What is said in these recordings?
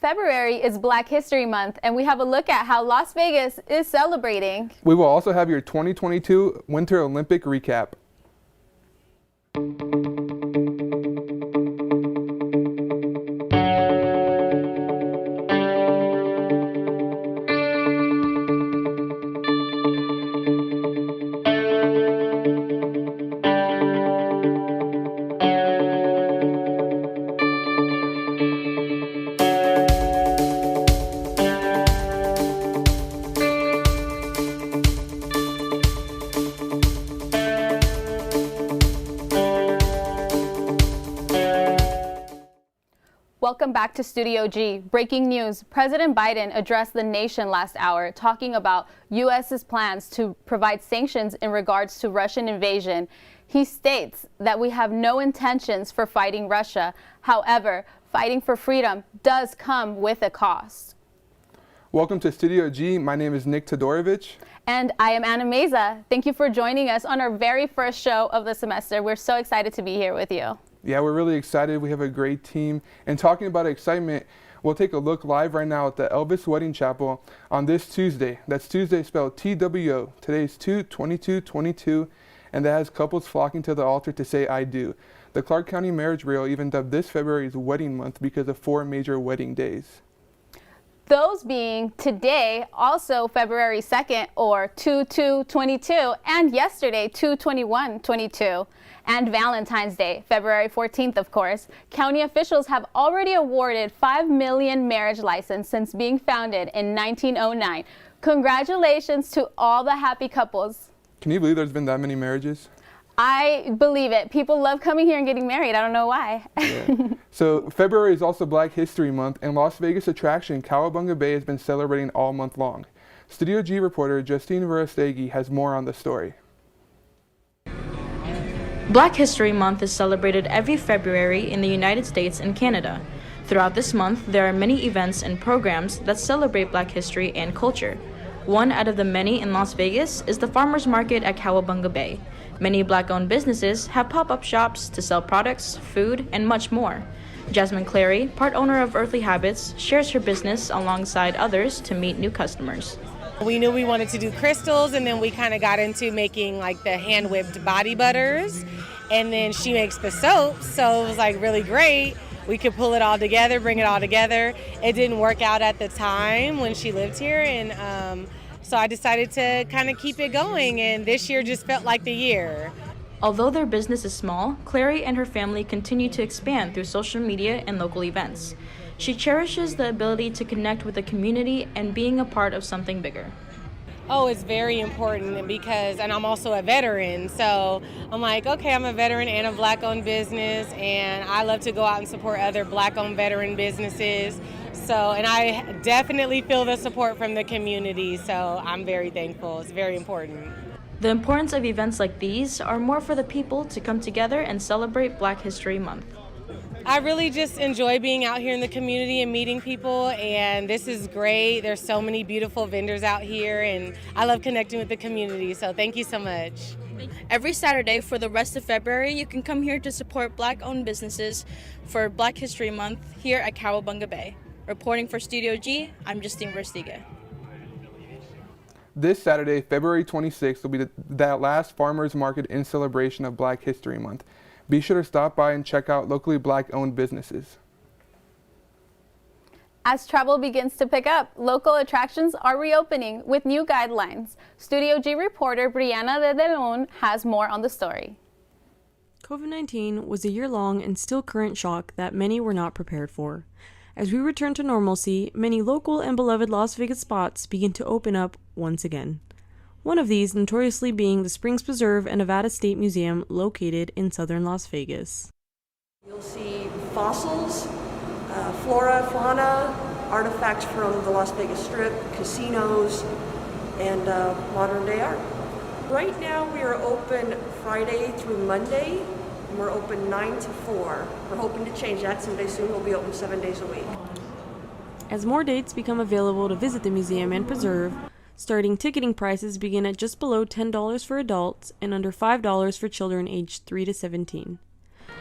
February is Black History Month, and we have a look at how Las Vegas is celebrating. We will also have your 2022 Winter Olympic recap. Welcome back to Studio G. Breaking news, President Biden addressed the nation last hour talking about U.S.'s plans to provide sanctions in regards to Russian invasion. He states that we have no intentions for fighting Russia. However, fighting for freedom does come with a cost. Welcome to Studio G. My name is Nik Ana. And I am Anna Meza. Thank you for joining us on our very first show of the semester. We're so excited to be here with you. Yeah, we're really excited. We have a great team. And talking about excitement, we'll take a look live right now at the Elvis Wedding Chapel on this Tuesday. That's Tuesday spelled T-W-O. Today's 2/22/22, and that has couples flocking to the altar to say I do. The Clark County Marriage Bureau even dubbed this February as Wedding Month because of 4 major wedding days. Those being today, also February 2nd, or 2/2/22, and yesterday, 2/21/22, and Valentine's Day, February 14th, of course. County officials have already awarded 5 million marriage licenses since being founded in 1909. Congratulations to all the happy couples. Can you believe there's been that many marriages? I believe it. People love coming here and getting married. I don't know why. Yeah. So February is also Black History Month, and Las Vegas attraction Cowabunga Bay has been celebrating all month long. Studio G reporter Justine Verestegi has more on the story. Black History Month is celebrated every February in the United States and Canada. Throughout this month, there are many events and programs that celebrate Black history and culture. One out of the many in Las Vegas is the Farmers Market at Cowabunga Bay. Many Black-owned businesses have pop-up shops to sell products, food, and much more. Jasmine Clary, part owner of Earthly Habits, shares her business alongside others to meet new customers. We knew we wanted to do crystals, and then we kind of got into making like the hand-whipped body butters, and then she makes the soaps, so it was like really great. We could pull it all together, bring it all together. It didn't work out at the time when she lived here, and so I decided to kind of keep it going, and this year just felt like the year. Although their business is small, Clary and her family continue to expand through social media and local events. She cherishes the ability to connect with the community and being a part of something bigger. Oh, it's very important and I'm also a veteran, so I'm like, okay, I'm a veteran and a Black-owned business, and I love to go out and support other Black-owned veteran businesses. So, and I definitely feel the support from the community, so I'm very thankful. It's very important. The importance of events like these are more for the people to come together and celebrate Black History Month. I really just enjoy being out here in the community and meeting people, and this is great. There's so many beautiful vendors out here, and I love connecting with the community, so thank you so much. Every Saturday for the rest of February, you can come here to support Black-owned businesses for Black History Month here at Cowabunga Bay. Reporting for Studio G, I'm Justine Verstega. This Saturday, February 26th, will be that last farmers market in celebration of Black History Month. Be sure to stop by and check out locally Black-owned businesses. As travel begins to pick up, local attractions are reopening with new guidelines. Studio G reporter Brianna de Leon has more on the story. COVID-19 was a year-long and still current shock that many were not prepared for. As we return to normalcy, many local and beloved Las Vegas spots begin to open up once again. One of these notoriously being the Springs Preserve and Nevada State Museum located in southern Las Vegas. You'll see fossils, flora, fauna, artifacts from the Las Vegas Strip, casinos, and modern day art. Right now we are open Friday through Monday. We're open 9 to 4. We're hoping to change that someday soon. We'll be open 7 days a week. As more dates become available to visit the museum and preserve, starting ticketing prices begin at just below $10 for adults and under $5 for children aged 3 to 17.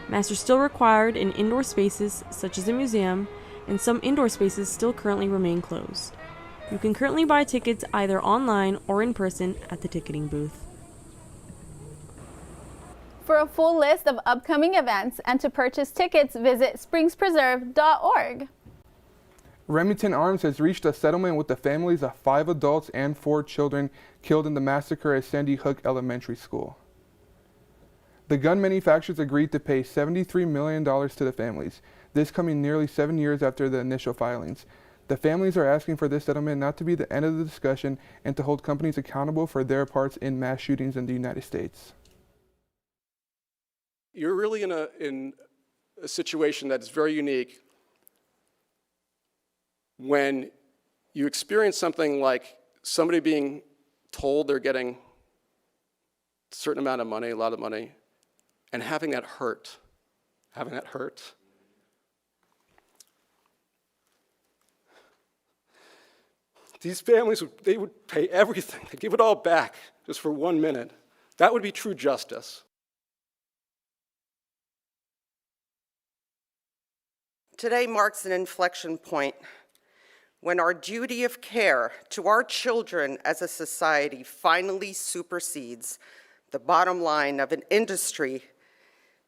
Masks are still required in indoor spaces such as a museum, and some indoor spaces still currently remain closed. You can currently buy tickets either online or in person at the ticketing booth. For a full list of upcoming events and to purchase tickets, visit springspreserve.org. Remington Arms has reached a settlement with the families of 5 adults and 4 children killed in the massacre at Sandy Hook Elementary School. The gun manufacturers agreed to pay $73 million to the families, this coming nearly 7 years after the initial filings. The families are asking for this settlement not to be the end of the discussion and to hold companies accountable for their parts in mass shootings in the United States. You're really in a situation that's very unique when you experience something like somebody being told they're getting a certain amount of money, a lot of money, and having that hurt. These families, they would pay everything, they'd give it all back just for 1 minute. That would be true justice. Today marks an inflection point when our duty of care to our children as a society finally supersedes the bottom line of an industry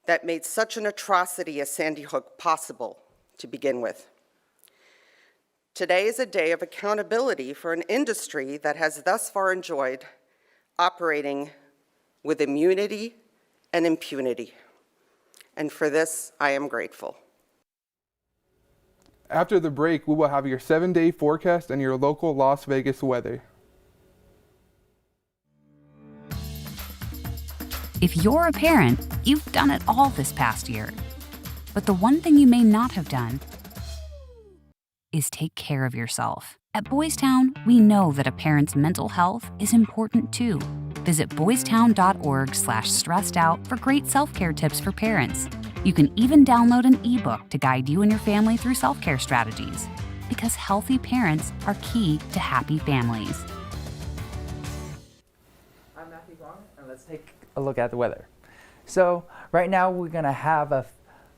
that made such an atrocity as Sandy Hook possible to begin with. Today is a day of accountability for an industry that has thus far enjoyed operating with immunity and impunity. And for this, I am grateful. After the break, we will have your 7-day forecast and your local Las Vegas weather. If you're a parent, you've done it all this past year. But the one thing you may not have done is take care of yourself. At Boys Town, we know that a parent's mental health is important too. Visit boystown.org/stressedout for great self-care tips for parents. You can even download an ebook to guide you and your family through self-care strategies, because healthy parents are key to happy families. I'm Matthew Guanga, and let's take a look at the weather. So right now we're gonna have a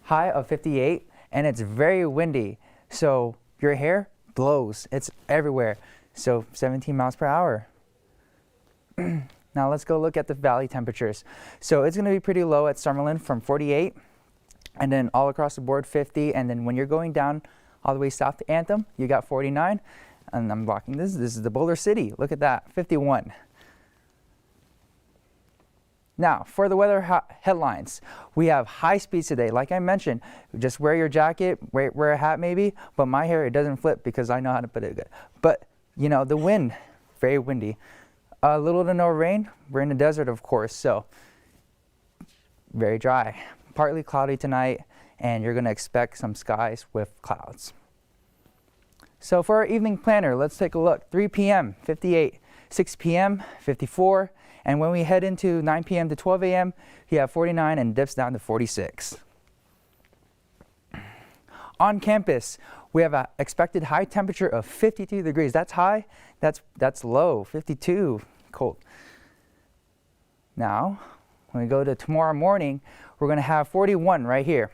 high of 58, and it's very windy. So your hair blows, it's everywhere. So 17 miles per hour. Now let's go look at the valley temperatures. So it's gonna be pretty low at Summerlin from 48. And then all across the board 50, and then when you're going down all the way south to Anthem, you got 49. And I'm blocking this. This is the Boulder City. Look at that, 51. Now, for the weather headlines, we have high speeds today. Like I mentioned, just wear your jacket, wear a hat maybe, but my hair, it doesn't flip because I know how to put it good. But, you know, the wind, very windy. Little to no rain. We're in the desert, of course, so very dry. Partly cloudy tonight, and you're going to expect some skies with clouds. So for our evening planner, let's take a look. 3 p.m., 58, 6 p.m., 54, and when we head into 9 p.m. to 12 a.m., you have 49 and dips down to 46. On campus, we have an expected high temperature of 52 degrees. That's high, that's low, 52, cold. Now, when we go to tomorrow morning, we're going to have 41 right here.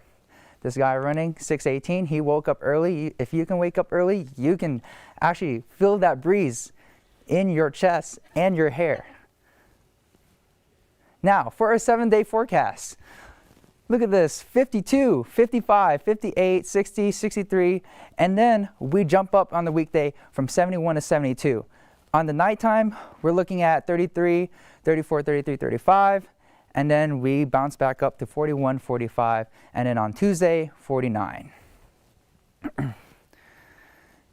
This guy running 618, he woke up early. If you can wake up early, you can actually feel that breeze in your chest and your hair. Now, for our 7-day forecast, look at this, 52, 55, 58, 60, 63, and then we jump up on the weekday from 71 to 72. On the nighttime, we're looking at 33, 34, 33, 35. And then we bounce back up to 41, 45, and then on Tuesday, 49.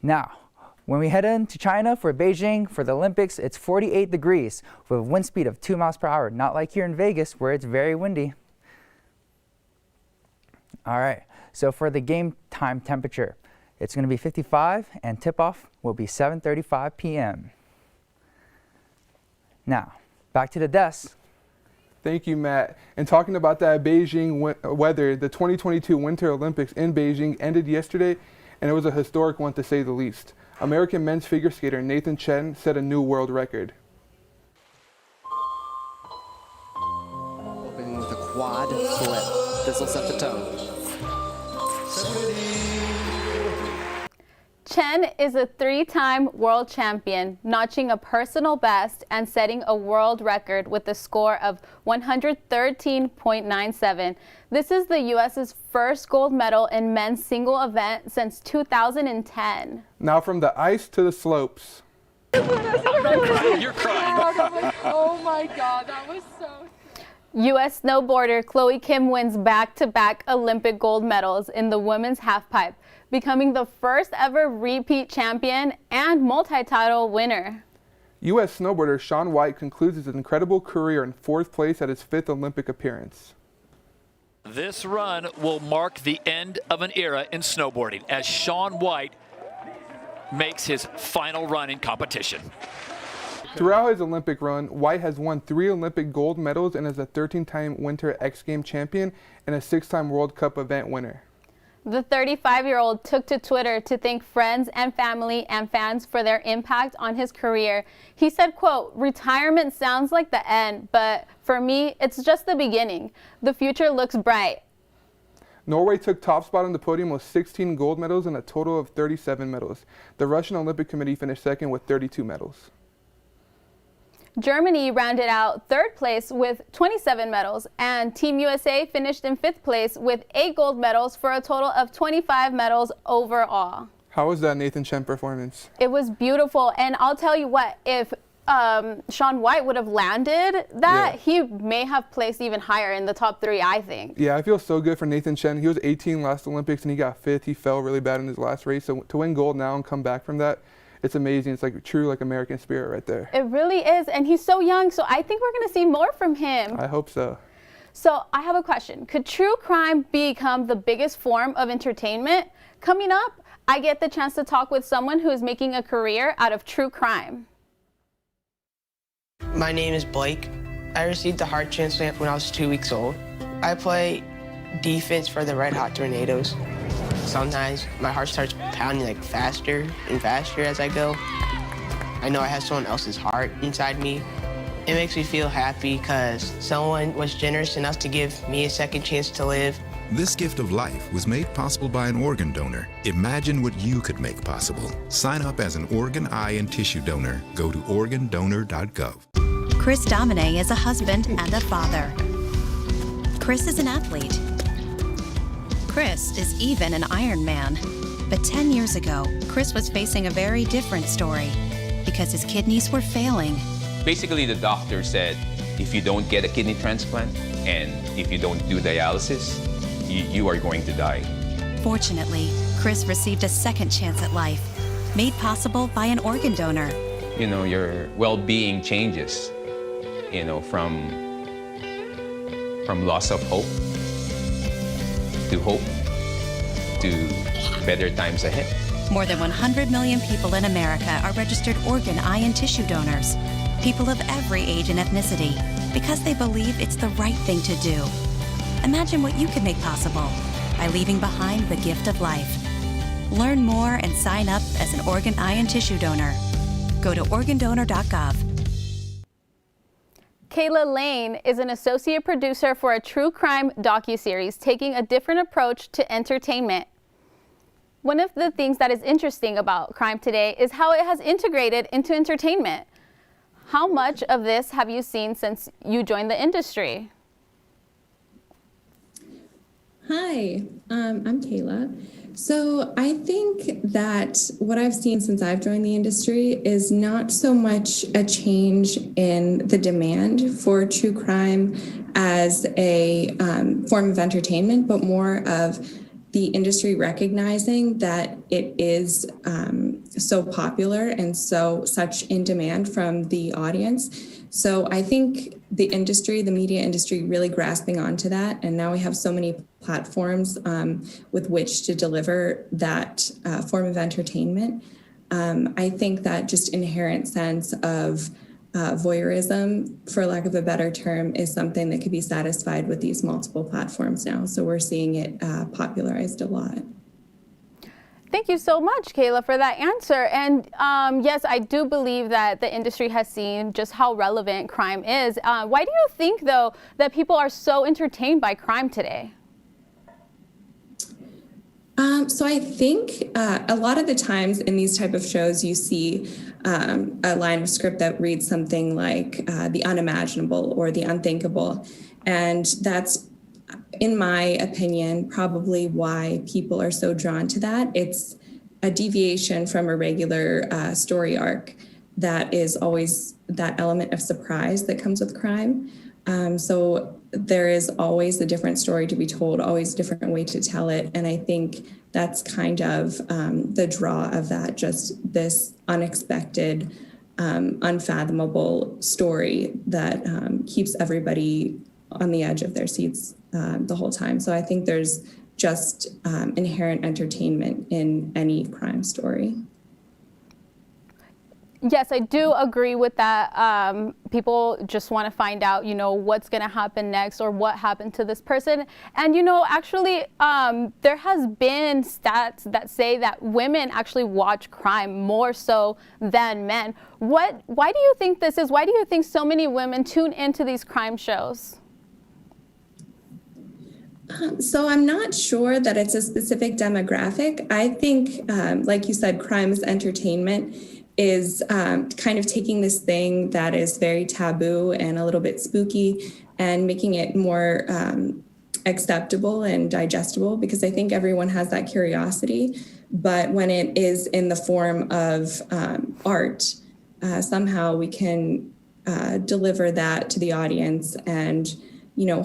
Now, when we head into China for Beijing, for the Olympics, it's 48 degrees with a wind speed of 2 miles per hour, not like here in Vegas where it's very windy. All right, so for the game time temperature, it's going to be 55, and tip-off will be 7:35 p.m. Now, back to the desk. Thank you, Matt. And talking about that Beijing weather, the 2022 Winter Olympics in Beijing ended yesterday, and it was a historic one to say the least. American men's figure skater Nathan Chen set a new world record. Opening with a quad flip. This will set the tone. Chen is a 3-time world champion, notching a personal best and setting a world record with a score of 113.97. This is the U.S.'s first gold medal in men's single event since 2010. Now from the ice to the slopes. You're crying. Oh my God, that was so... U.S. snowboarder Chloe Kim wins back-to-back Olympic gold medals in the women's halfpipe, becoming the first ever repeat champion and multi-title winner. U.S. snowboarder Shaun White concludes his incredible career in 4th place at his 5th Olympic appearance. This run will mark the end of an era in snowboarding as Shaun White makes his final run in competition. Throughout his Olympic run, White has won 3 Olympic gold medals and is a 13-time Winter X Games champion and a 6-time World Cup event winner. The 35-year-old took to Twitter to thank friends and family and fans for their impact on his career. He said, quote, "Retirement sounds like the end, but for me, it's just the beginning. The future looks bright." Norway took top spot on the podium with 16 gold medals and a total of 37 medals. The Russian Olympic Committee finished second with 32 medals. Germany rounded out 3rd place with 27 medals, and Team USA finished in 5th place with 8 gold medals for a total of 25 medals overall. How was that Nathan Chen performance? It was beautiful, and I'll tell you what, if Shaun White would have landed that, he may have placed even higher in the top 3, I think. Yeah, I feel so good for Nathan Chen. He was 18 last Olympics and he got 5th. He fell really bad in his last race, so to win gold now and come back from that, it's amazing. It's like true American spirit right there. It really is, and he's so young, so I think we're going to see more from him. I hope so. So I have a question. Could true crime become the biggest form of entertainment? Coming up, I get the chance to talk with someone who is making a career out of true crime. My name is Blake. I received a heart transplant when I was 2 weeks old. I play defense for the Red Hot Tornadoes. Sometimes my heart starts pounding faster and faster as I go. I know I have someone else's heart inside me. It makes me feel happy because someone was generous enough to give me a second chance to live. This gift of life was made possible by an organ donor. Imagine what you could make possible. Sign up as an organ, eye, and tissue donor. Go to organdonor.gov. Chris Domine is a husband and a father. Chris is an athlete. Chris is even an Ironman. But 10 years ago, Chris was facing a very different story because his kidneys were failing. Basically, the doctor said, if you don't get a kidney transplant and if you don't do dialysis, you are going to die. Fortunately, Chris received a second chance at life, made possible by an organ donor. You know, your well-being changes, you know, from loss of hope to hope to better times ahead. More than 100 million people in America are registered organ, eye, and tissue donors. People of every age and ethnicity, because they believe it's the right thing to do. Imagine what you can make possible by leaving behind the gift of life. Learn more and sign up as an organ, eye, and tissue donor. Go to organdonor.gov. Kayla Laine is an associate producer for a true crime docuseries taking a different approach to entertainment. One of the things that is interesting about crime today is how it has integrated into entertainment. How much of this have you seen since you joined the industry? Hi, I'm Kayla. So I think that what I've seen since I've joined the industry is not so much a change in the demand for true crime as a form of entertainment, but more of the industry recognizing that it is so popular and such in demand from the audience. So I think the industry, the media industry, really grasping onto that. And now we have so many platforms with which to deliver that form of entertainment. I think that just inherent sense of voyeurism, for lack of a better term, is something that could be satisfied with these multiple platforms now. So we're seeing it popularized a lot. Thank you so much, Kayla, for that answer. And yes, I do believe that the industry has seen just how relevant crime is. Why do you think, though, that people are so entertained by crime today? So I think a lot of the times in these type of shows, you see a line of script that reads something like the unimaginable or the unthinkable. And that's, in my opinion, probably why people are so drawn to that. It's a deviation from a regular story arc that is always that element of surprise that comes with crime. So there is always a different story to be told, always a different way to tell it. And I think that's kind of the draw of that, just this unexpected, unfathomable story that keeps everybody on the edge of their seats the whole time. So I think there's just inherent entertainment in any crime story. Yes, I do agree with that. People just want to find out, what's going to happen next or what happened to this person. And, actually, there has been stats that say that women actually watch crime more so than men. Why do you think this is? Why do you think so many women tune into these crime shows? So I'm not sure that it's a specific demographic. I think, like you said, crime is entertainment is kind of taking this thing that is very taboo and a little bit spooky and making it more acceptable and digestible, because I think everyone has that curiosity. But when it is in the form of art, somehow we can deliver that to the audience and,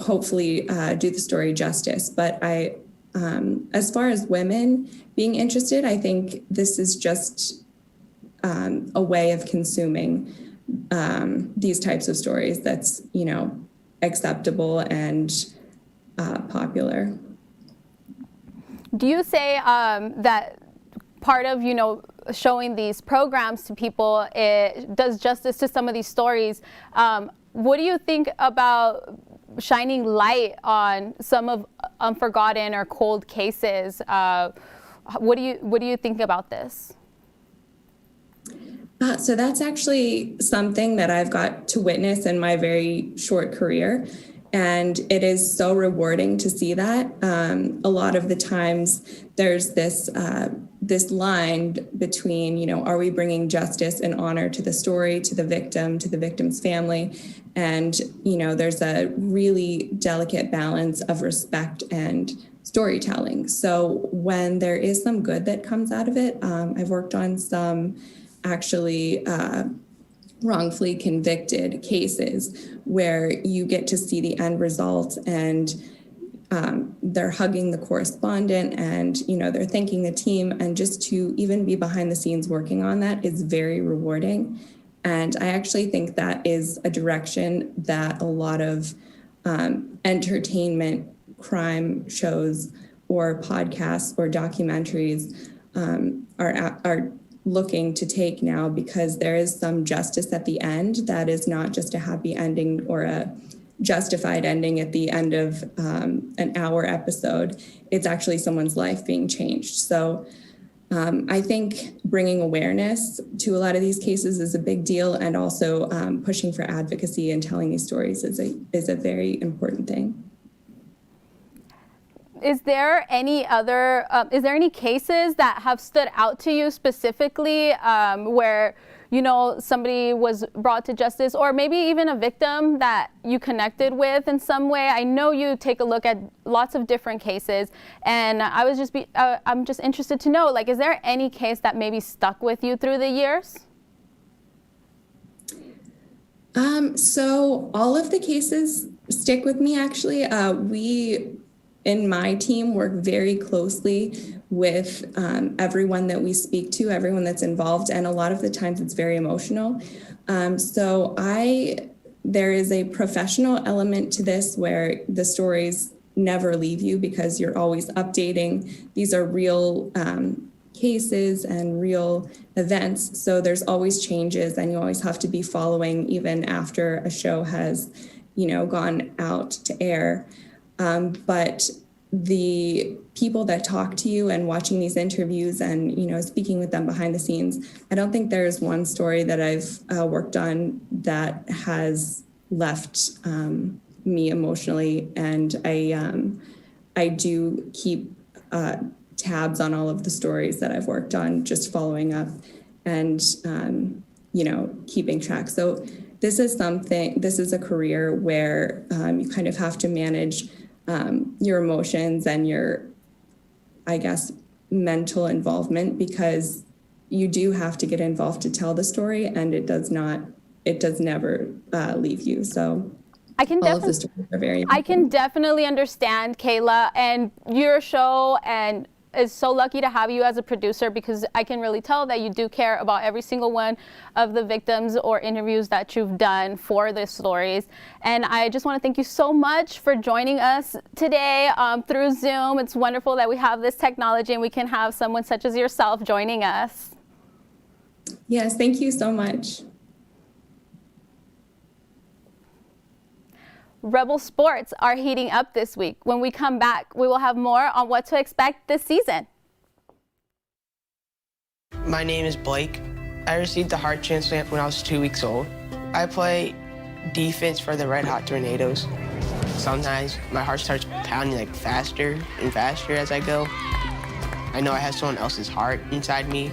hopefully do the story justice. But as far as women being interested, I think this is just a way of consuming these types of stories that's, acceptable and popular. Do you say that part of, showing these programs to people, it does justice to some of these stories? What do you think about shining light on some of unforgotten or cold cases? What do you think about this? So that's actually something that I've got to witness in my very short career. And it is so rewarding to see that. A lot of the times there's this line between, are we bringing justice and honor to the story, to the victim, to the victim's family? And, there's a really delicate balance of respect and storytelling. So when there is some good that comes out of it, I've worked on some actually wrongfully convicted cases where you get to see the end result and they're hugging the correspondent and, they're thanking the team, and just to even be behind the scenes working on that is very rewarding. And I actually think that is a direction that a lot of entertainment crime shows or podcasts or documentaries are looking to take now, because there is some justice at the end that is not just a happy ending or a justified ending at the end of an hour episode. It's actually someone's life being changed. So I think bringing awareness to a lot of these cases is a big deal, and also pushing for advocacy and telling these stories is a very important thing. Is there any cases that have stood out to you specifically where, somebody was brought to justice, or maybe even a victim that you connected with in some way? I know you take a look at lots of different cases, and I'm just interested to know, is there any case that maybe stuck with you through the years? So all of the cases stick with me, actually. We in my team work very closely with everyone that we speak to, everyone that's involved, and a lot of the times it's very emotional. There is a professional element to this where the stories never leave you because you're always updating. These are real cases and real events, so there's always changes, and you always have to be following even after a show has, gone out to air. But the people that talk to you and watching these interviews and, speaking with them behind the scenes, I don't think there's one story that I've worked on that has left me emotionally. And I do keep tabs on all of the stories that I've worked on, just following up and, keeping track. So this is a career where you kind of have to manage your emotions and your, I guess, mental involvement, because you do have to get involved to tell the story, and it does never leave you. So I can definitely understand, Kayla, and your show and is so lucky to have you as a producer, because I can really tell that you do care about every single one of the victims or interviews that you've done for the stories. And I just want to thank you so much for joining us today through Zoom. It's wonderful that we have this technology and we can have someone such as yourself joining us. Yes, thank you so much. Rebel sports are heating up this week. When we come back, we will have more on what to expect this season. My name is Blake. I received a heart transplant when I was 2 weeks old. I play defense for the Red Hot Tornadoes. Sometimes my heart starts pounding like faster and faster as I go. I know I have someone else's heart inside me.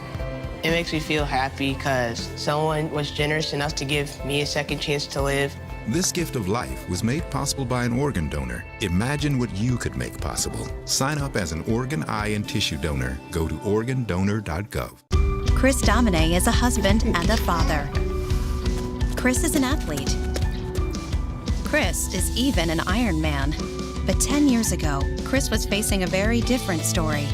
It makes me feel happy because someone was generous enough to give me a second chance to live. This gift of life was made possible by an organ donor. Imagine what you could make possible. Sign up as an organ, eye, and tissue donor. Go to organdonor.gov. Chris Domine is a husband and a father. Chris is an athlete. Chris is even an Ironman. But 10 years ago, Chris was facing a very different story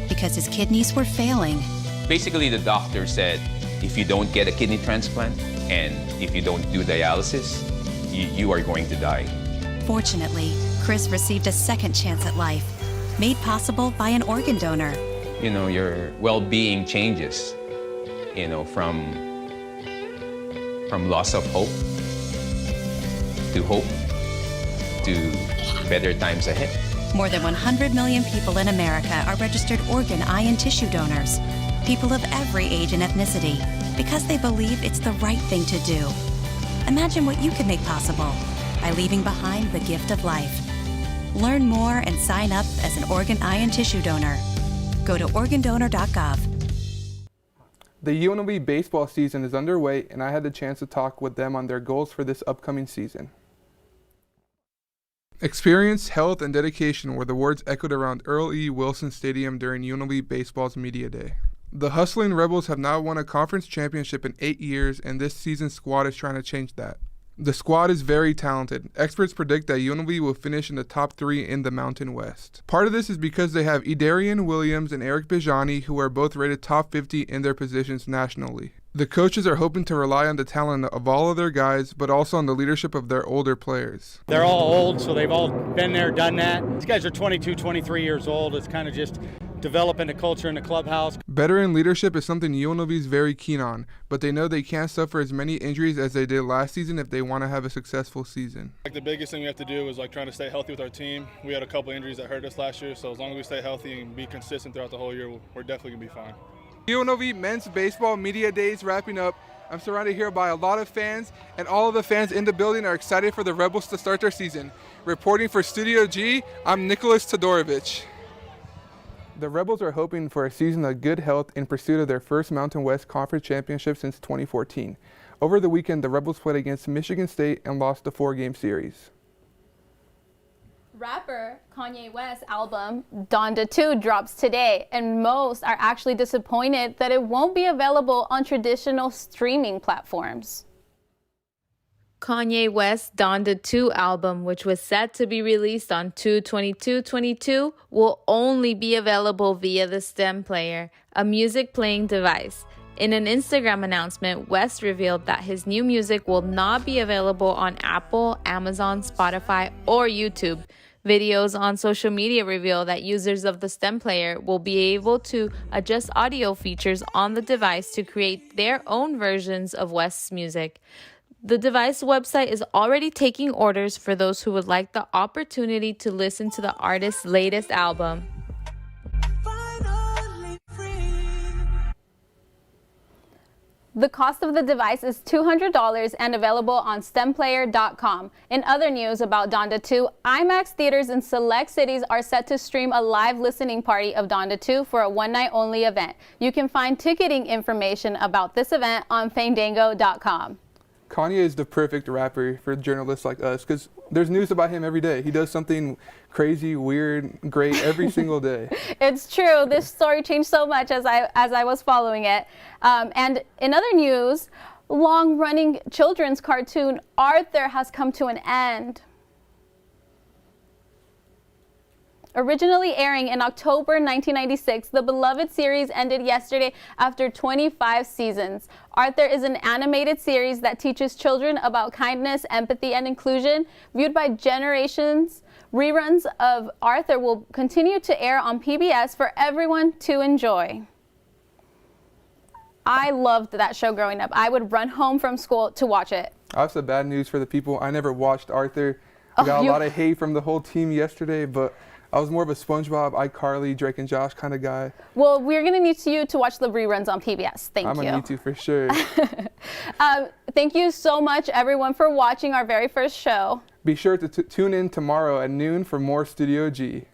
because his kidneys were failing. Basically, the doctor said, if you don't get a kidney transplant and if you don't do dialysis, you are going to die. Fortunately, Chris received a second chance at life, made possible by an organ donor. You know, your well-being changes, from loss of hope to hope to better times ahead. More than 100 million people in America are registered organ, eye, and tissue donors. People of every age and ethnicity, because they believe it's the right thing to do. Imagine what you could make possible by leaving behind the gift of life. Learn more and sign up as an organ, eye, and tissue donor. Go to organdonor.gov. The UNLV baseball season is underway, and I had the chance to talk with them on their goals for this upcoming season. Experience, health, and dedication were the words echoed around Earl E. Wilson Stadium during UNLV baseball's media day. The hustling Rebels have now won a conference championship in 8 years, and this season's squad is trying to change that. The squad is very talented. Experts predict that UNLV will finish in the top 3 in the Mountain West. Part of this is because they have Edarian Williams and Eric Bijani, who are both rated top 50 in their positions nationally. The coaches are hoping to rely on the talent of all of their guys, but also on the leadership of their older players. They're all old, so they've all been there, done that. These guys are 22, 23 years old. It's kind of just developing a culture in the clubhouse. Veteran leadership is something UNLV is very keen on, but they know they can't suffer as many injuries as they did last season if they want to have a successful season. The biggest thing we have to do is trying to stay healthy with our team. We had a couple injuries that hurt us last year, so as long as we stay healthy and be consistent throughout the whole year, we're definitely going to be fine. UNLV Men's Baseball Media Day is wrapping up. I'm surrounded here by a lot of fans, and all of the fans in the building are excited for the Rebels to start their season. Reporting for Studio G, I'm Nicholas Todorovich. The Rebels are hoping for a season of good health in pursuit of their first Mountain West Conference championship since 2014. Over the weekend, the Rebels played against Michigan State and lost the 4-game series. Rapper Kanye West's album Donda 2 drops today, and most are actually disappointed that it won't be available on traditional streaming platforms. Kanye West's Donda 2 album, which was set to be released on 2/22/22, will only be available via the stem player, a music playing device. In an Instagram announcement, West revealed that his new music will not be available on Apple, Amazon, Spotify, or YouTube. Videos on social media reveal that users of the stem player will be able to adjust audio features on the device to create their own versions of West's music. The device website is already taking orders for those who would like the opportunity to listen to the artist's latest album. The cost of the device is $200 and available on stemplayer.com. In other news about Donda 2, IMAX theaters in select cities are set to stream a live listening party of Donda 2 for a one-night-only event. You can find ticketing information about this event on fandango.com. Kanye is the perfect rapper for journalists like us because there's news about him every day. He does something crazy, weird, great every single day. It's true. This story changed so much as I was following it. And in other news, long-running children's cartoon Arthur has come to an end. Originally airing in October 1996, the beloved series ended yesterday after 25 seasons. Arthur is an animated series that teaches children about kindness, empathy, and inclusion. Viewed by generations, reruns of Arthur will continue to air on PBS for everyone to enjoy. I loved that show growing up. I would run home from school to watch it. I have some bad news for the people. I never watched Arthur. I got a lot of hate from the whole team yesterday, but I was more of a SpongeBob, iCarly, Drake and Josh kind of guy. Well, we're going to need you to watch the reruns on PBS. Thank you. I'm going to need to for sure. Thank you so much, everyone, for watching our very first show. Be sure to tune in tomorrow at noon for more Studio G.